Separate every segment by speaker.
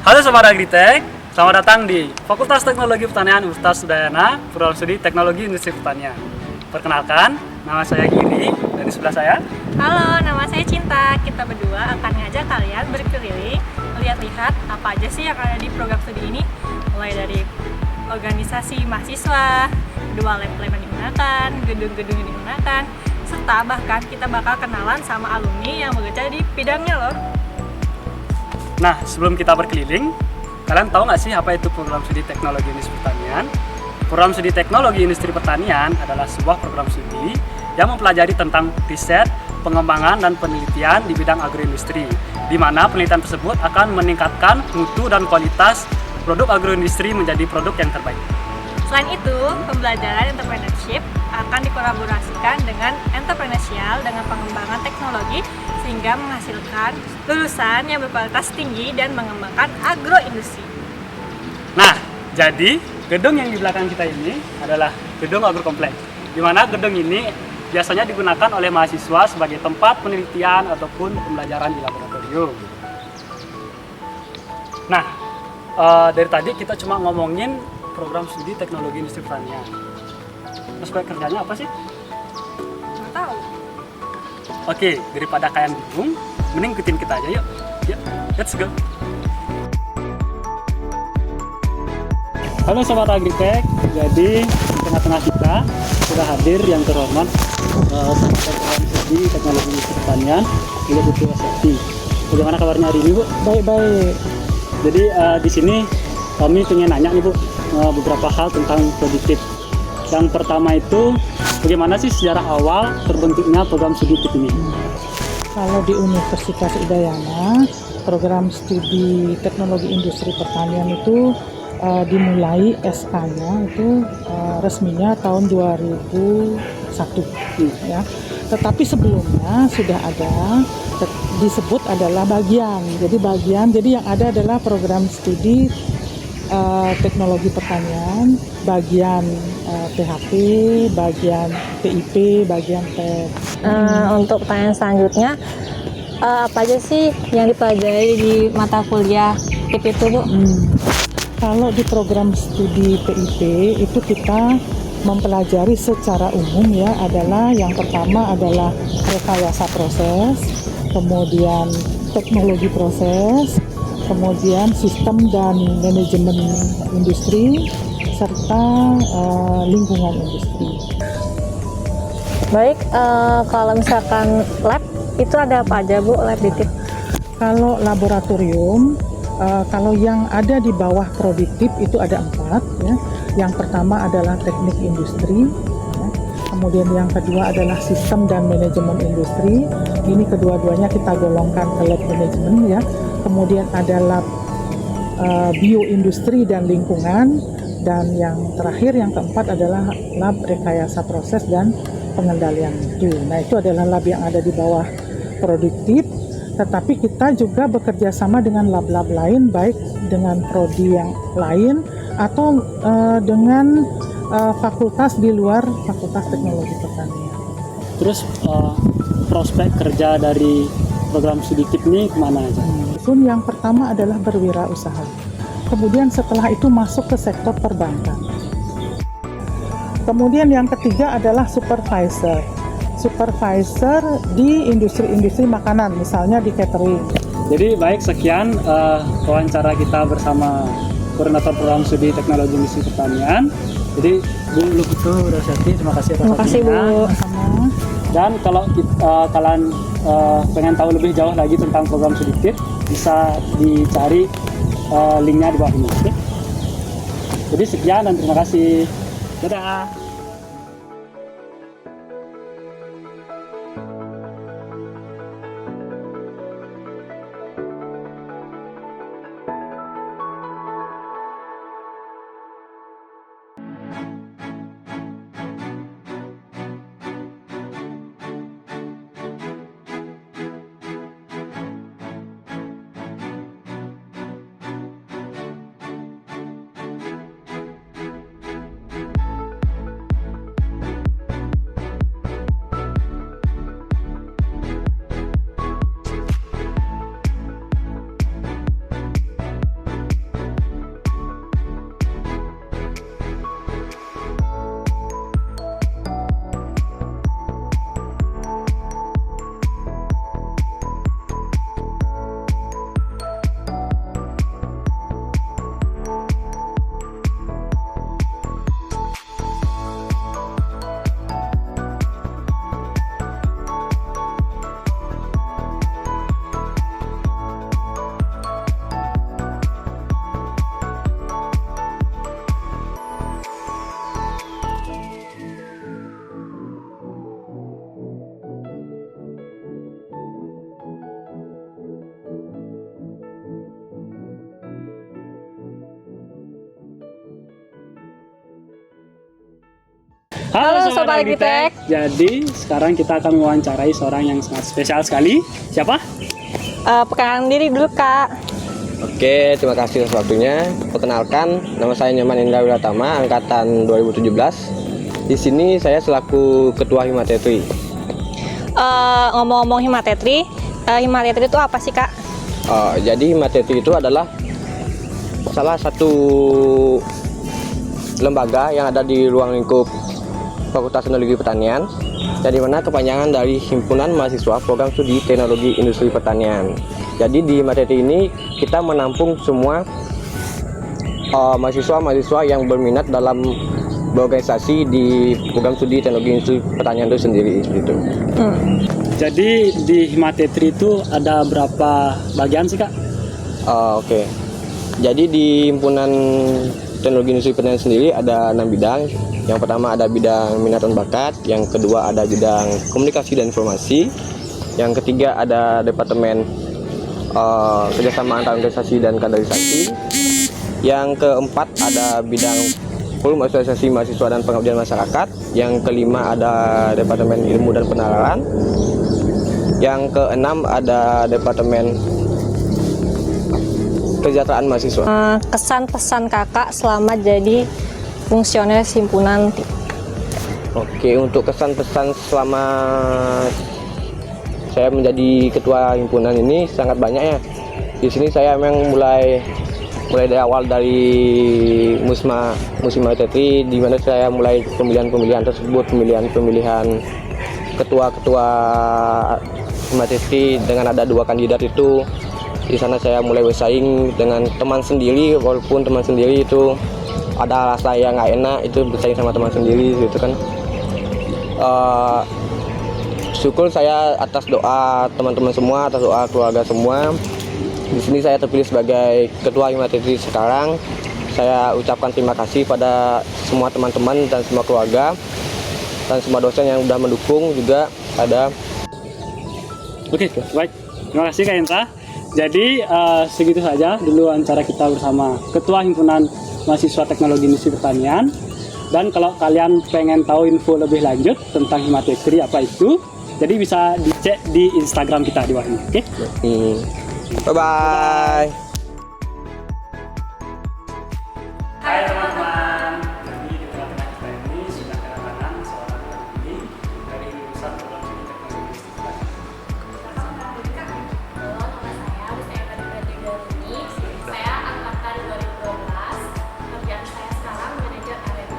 Speaker 1: Halo Sobat Agritek, selamat datang di Fakultas Teknologi Pertanian Universitas Udayana, Program Studi Teknologi Industri Pertanian. Perkenalkan, nama saya Giri, dan di sebelah saya.
Speaker 2: Halo, nama saya Cinta. Kita berdua akan ngajak kalian berkeliling, lihat-lihat apa aja sih yang ada di program studi ini, mulai dari organisasi mahasiswa, dua lab-lab yang digunakan, gedung-gedung yang digunakan, serta bahkan kita bakal kenalan sama alumni yang bekerja di bidangnya loh.
Speaker 1: Nah, sebelum kita berkeliling, kalian tahu nggak sih apa itu program studi teknologi industri pertanian? Program studi teknologi industri pertanian adalah sebuah program studi yang mempelajari tentang riset, pengembangan, dan penelitian di bidang agroindustri, di mana penelitian tersebut akan meningkatkan mutu dan kualitas produk agroindustri menjadi produk yang terbaik.
Speaker 2: Selain itu, pembelajaran entrepreneurship akan dikolaborasikan dengan entrepreneurial dengan pengembangan teknologi sehingga menghasilkan lulusan yang berkualitas tinggi dan mengembangkan agroindustri.
Speaker 1: Nah, jadi gedung yang di belakang kita ini adalah gedung agrokompleks, di mana gedung ini biasanya digunakan oleh mahasiswa sebagai tempat penelitian ataupun pembelajaran di laboratorium. Nah, dari tadi kita cuma ngomongin program studi teknologi industri pertanian. Prospek kerjanya apa sih?
Speaker 2: Nggak tahu.
Speaker 1: Oke, daripada kalian bingung, mending ikutin kita aja yuk. Yuk, let's go. Halo Sobat Agritek, jadi di tengah-tengah kita sudah hadir yang terhormat program studi teknologi industri pertanian, Ibu Putri Wasati. Bagaimana kabarnya hari ini, Bu?
Speaker 3: Baik-baik.
Speaker 1: Jadi di sini kami ingin nanya nih, Bu, beberapa hal tentang produktif. Yang pertama itu, bagaimana sih sejarah awal terbentuknya program studi TIP ini?
Speaker 3: Kalau di Universitas Udayana, program studi teknologi industri pertanian itu dimulai SK-nya itu resminya tahun 2001 ya. Tetapi sebelumnya sudah ada disebut adalah bagian. Jadi yang ada adalah program studi teknologi pertanian, bagian PHP, bagian PIP, bagian TEP.
Speaker 2: Untuk pertanyaan selanjutnya, apa aja sih yang dipelajari di mata kuliah TIP itu, Bu?
Speaker 3: Kalau di program studi PIP itu kita mempelajari secara umum ya, adalah yang pertama adalah rekayasa proses, kemudian teknologi proses, kemudian sistem dan manajemen industri, serta lingkungan industri.
Speaker 2: Baik, kalau misalkan lab, itu ada apa aja, Bu, lab di TIP?
Speaker 3: Kalau laboratorium, kalau yang ada di bawah produktif itu ada 4 ya. Yang pertama adalah teknik industri, ya. Kemudian yang kedua adalah sistem dan manajemen industri. Ini kedua-duanya kita golongkan ke lab manajemen ya. Kemudian ada lab bioindustri dan lingkungan, dan yang terakhir yang keempat adalah lab rekayasa proses dan pengendalian mutu. Nah, itu adalah lab yang ada di bawah produktif. Tetapi kita juga bekerja sama dengan lab-lab lain, baik dengan prodi yang lain atau dengan fakultas di luar Fakultas Teknologi Pertanian.
Speaker 1: Terus prospek kerja dari program studi TIP ini kemana aja?
Speaker 3: Yang pertama adalah berwirausaha. Kemudian setelah itu masuk ke sektor perbankan. Kemudian yang ketiga adalah supervisor di industri-industri makanan, misalnya di catering.
Speaker 1: Jadi baik, sekian wawancara kita bersama koordinator program studi teknologi industri pertanian. Jadi Bu Lupito Rosati, terima kasih atas
Speaker 2: Terima kasih, Bu.
Speaker 3: Sama.
Speaker 1: Dan kalau kalian pengen tahu lebih jauh lagi tentang program studi TIP, bisa dicari linknya di bawah ini. Oke? Jadi sekian dan terima kasih. Dadah.
Speaker 2: Halo, Sobat Agritek.
Speaker 1: Jadi sekarang kita akan mewawancarai seorang yang sangat spesial sekali. Siapa?
Speaker 2: Perkenalkan diri dulu, Kak.
Speaker 4: Oke, terima kasih atas waktunya. Perkenalkan, nama saya Nyoman Indra Wiratama, angkatan 2017. Di sini saya selaku Ketua Himatetri.
Speaker 2: Ngomong-ngomong Himatetri, Himatetri itu apa sih, Kak?
Speaker 4: Jadi Himatetri itu adalah salah satu lembaga yang ada di ruang lingkup Fakultas Teknologi Pertanian, jadi mana kepanjangan dari Himpunan Mahasiswa Program Studi Teknologi Industri Pertanian. Jadi di Himatetri ini kita menampung semua mahasiswa-mahasiswa yang berminat dalam berorganisasi di Program Studi Teknologi Industri Pertanian itu sendiri gitu.
Speaker 1: Jadi di Himatetri itu ada berapa bagian sih, Kak?
Speaker 4: Oke. Jadi di Himpunan Teknologi Industri Pertanian sendiri ada 6 bidang. Yang pertama ada bidang minat dan bakat, yang kedua ada bidang komunikasi dan informasi, yang ketiga ada departemen kerjasama antar organisasi dan kaderisasi, yang keempat ada bidang forum asosiasi mahasiswa dan pengabdian masyarakat, yang kelima ada departemen ilmu dan penalaran, yang keenam ada departemen kesejahteraan mahasiswa.
Speaker 2: Kesan pesan Kakak selama jadi fungsionaris himpunan.
Speaker 4: Oke, untuk kesan-pesan selama saya menjadi ketua himpunan ini sangat banyak ya. Di sini saya memang mulai dari awal dari Musim Himatetri, di mana saya mulai pemilihan tersebut, pemilihan ketua-ketua Himatetri dengan ada 2 kandidat itu. Di sana saya mulai bersaing dengan teman sendiri, walaupun teman sendiri itu ada rasa yang nggak enak, itu bersaing sama teman sendiri gitu kan. Syukur saya atas doa teman-teman semua, atas doa keluarga semua. Di sini saya terpilih sebagai ketua Himatetri sekarang. Saya ucapkan terima kasih pada semua teman-teman dan semua keluarga dan semua dosen yang sudah mendukung juga ada.
Speaker 1: Oke, baik. Terima kasih, Kak Indra. Jadi segitu saja dulu acara kita bersama Ketua Himpunan Mahasiswa Teknologi Industri Pertanian. Dan kalau kalian pengen tahu info lebih lanjut tentang Himatetri apa itu, jadi bisa dicek di Instagram kita di bawah ini. Oke?
Speaker 4: Bye-bye.
Speaker 1: Hai teman-teman. Jadi di tengah-tengah kita ini sudah kedatangan seorang alumni dari lulusan Program Studi Teknologi Industri Pertanian.
Speaker 5: Saya angkatan 2012, kerjaan saya sekarang manajer R&D.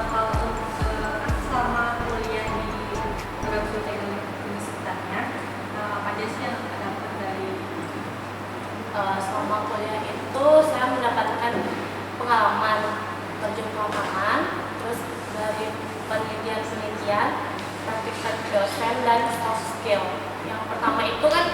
Speaker 5: Kalau selama kuliah di program studi teknologi industri pertanian, apa aja sih yang dapat dari selama kuliah itu saya mendapatkan pengalaman terjun ke lapangan, terus dari penelitian, praktik dosen dan soft skill. Yang pertama itu kan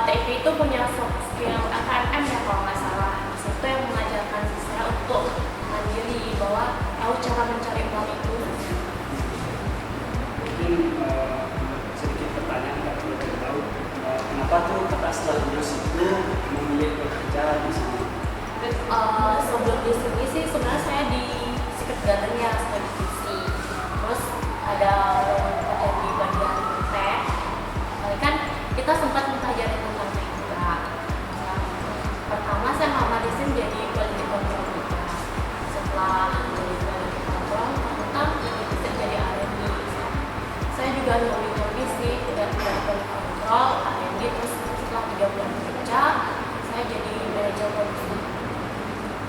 Speaker 5: TIP itu punya soft skill FMM ya kalau nggak salah. Itu yang mengajarkan saya untuk mandiri, bahwa tahu cara mencari uang itu.
Speaker 1: Mungkin sedikit pertanyaan Kak, boleh tahu kenapa tuh Kakak setelah lulus itu memilih bekerja di sini?
Speaker 5: Sebelum di sini sih sebenarnya saya di Sikat Garden ya, sebagai divisi. Terus ada kerja di bagian teh. Kan kita sempat mempelajari tentang teh juga. Pertama saya ngelamar di sini jadi quality control juga. Setelah jadi quality control, ternyata bisa jadi R&D. Saya juga nyambi sih dari quality control, R&D, terus setelah 3 bulan kerja, saya jadi manajer produksi.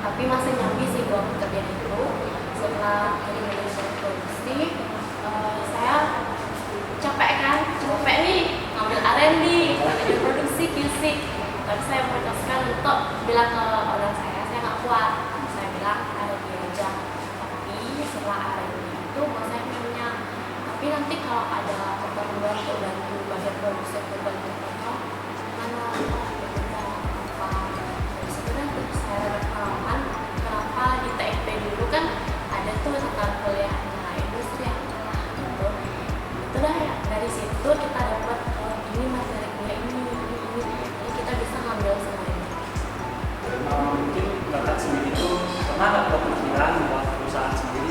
Speaker 5: Tapi masih nyambi sih dua pekerjaan itu. Setelah jadi manajer produksi, saya capek nih ngambil R&D, manajer produksi, QC. Tapi saya memutuskan untuk bilang ke orang saya nggak kuat. Saya bilang R&D aja. Tapi setelah R&D itu bos saya punya. Tapi nanti kalau ada keperluan untuk bantu bagian produksi atau bantu kontrol, mana apa? Dari situ kan saya dapat pengalaman. Kenapa di TIP dulu kan ada tuh tentang kuliahnya industri yang gitu. Itu dah ya, dari situ kita dapat ini materi kuliah ini. Jadi kita bisa ngambil semuanya.
Speaker 1: Mungkin Kakak sendiri itu pernah nggak kepikiran buat perusahaan sendiri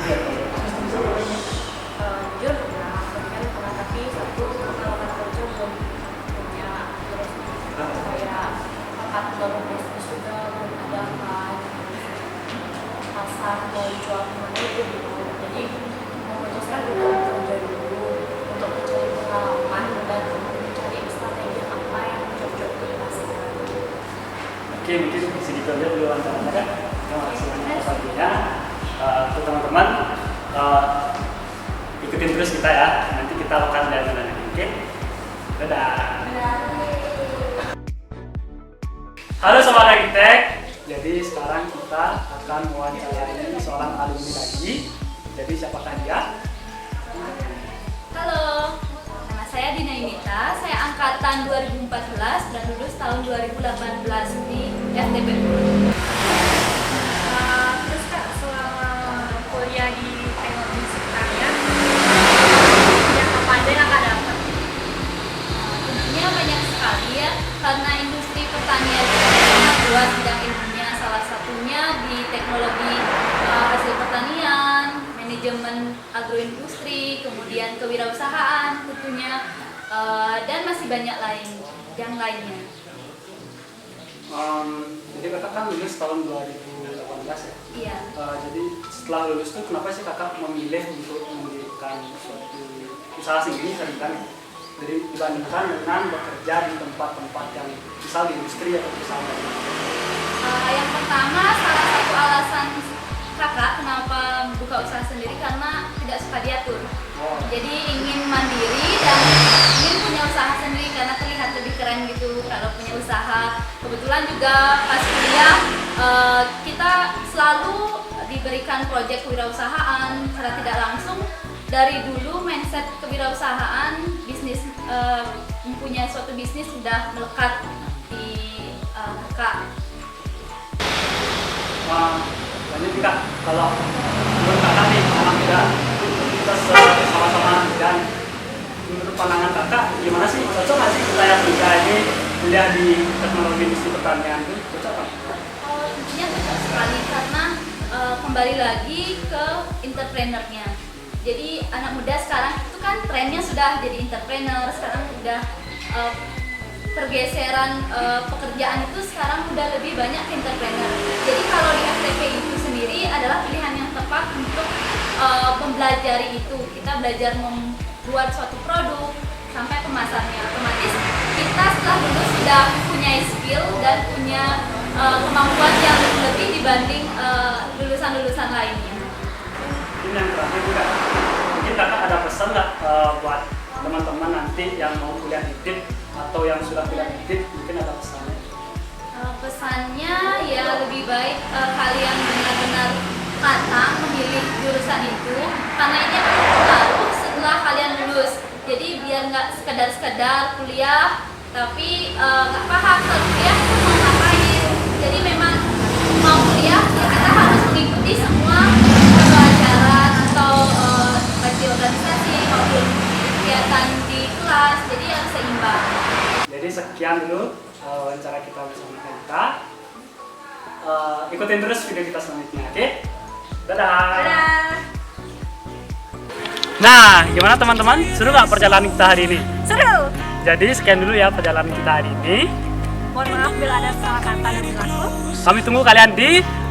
Speaker 1: ikutin terus kita ya. Nanti kita akan jalan-jalan lagi. Oke? Dadah. Halo Sobat Arsitek. Jadi sekarang kita akan mewawancarai seorang alumni lagi. Jadi siapakah dia?
Speaker 5: Halo, nama saya Dina Imita, saya angkatan 2014 dan lulus tahun 2018 di FTB.
Speaker 2: Terus Kak, selama kuliah di teknologi pertanian, yang apa aja yang Kak dapat?
Speaker 5: Tentunya banyak sekali ya, karena industri pertanian itu sangat luas bidang ilmunya. Salah satunya di teknologi hasil pertanian, manajemen agroindustri, kemudian kewirausahaan tentunya, dan masih banyak yang lainnya.
Speaker 1: Jadi kakak kan lulus tahun 2018 ya?
Speaker 5: Iya.
Speaker 1: Jadi setelah lulus tuh kenapa sih kakak memilih untuk mendirikan suatu usaha sendiri misalkan? Jadi dibandingkan dengan bekerja di tempat-tempat yang misal di industri atau perusahaan lain.
Speaker 5: Yang pertama, salah satu alasan kakak kenapa buka usaha sendiri karena tidak suka diatur. Jadi ingin mandiri dan ingin punya usaha sendiri karena terlihat lebih keren gitu kalau punya usaha. Kebetulan juga pas kuliah kita selalu diberikan proyek kewirausahaan secara tidak langsung. Dari dulu mindset kewirausahaan, bisnis, mempunyai suatu bisnis sudah melekat di kakak.
Speaker 1: Banyak juga kalau menurut kakak nih anak muda, kita sama-sama dan menurut pandangan kakak gimana sih, cocok nggak sih kita yang muda ini kuliah di teknologi industri pertanian itu cocok nggak?
Speaker 5: Tentunya cocok sekali karena kembali lagi ke entrepreneurnya. Jadi anak muda sekarang itu kan trennya sudah jadi entrepreneur, sekarang udah pergeseran pekerjaan itu sekarang udah lebih banyak ke entrepreneur. Jadi kalau di FTP itu sendiri adalah pilihan yang tepat untuk mempelajari itu. Kita belajar membuat suatu produk sampai kemasannya. Otomatis kita setelah lulus sudah punya skill dan punya kemampuan yang lebih dibanding lulusan-lulusan lainnya.
Speaker 1: Ini yang terakhir juga, mungkin kakak ada pesan nggak buat teman-teman nanti yang mau kuliah di TIP atau yang sudah kuliah di TIP, mungkin ada pesannya?
Speaker 5: Pesannya ya lebih baik kalian benar-benar matang memilih jurusan itu karena ini akan berpengaruh setelah kalian lulus. Jadi biar nggak sekedar kuliah tapi nggak paham kalau kuliah itu mau ngapain. Jadi memang mau kuliah ya kita harus mengikuti semua pelajaran atau baik di organisasi maupun kegiatan di kelas. Jadi harus seimbang.
Speaker 1: Jadi sekian dulu wawancara kita bersama kita. Ikutin terus video kita selanjutnya, oke? Dadah!
Speaker 2: Dadah!
Speaker 1: Nah, gimana teman-teman? Seru nggak perjalanan kita hari ini?
Speaker 2: Seru!
Speaker 1: Jadi sekian dulu ya perjalanan kita hari ini.
Speaker 2: Mohon maaf bila ada salah kata dan perilaku.
Speaker 1: Kami tunggu kalian di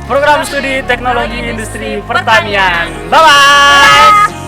Speaker 1: program studi teknologi industri pertanian. Bye-bye!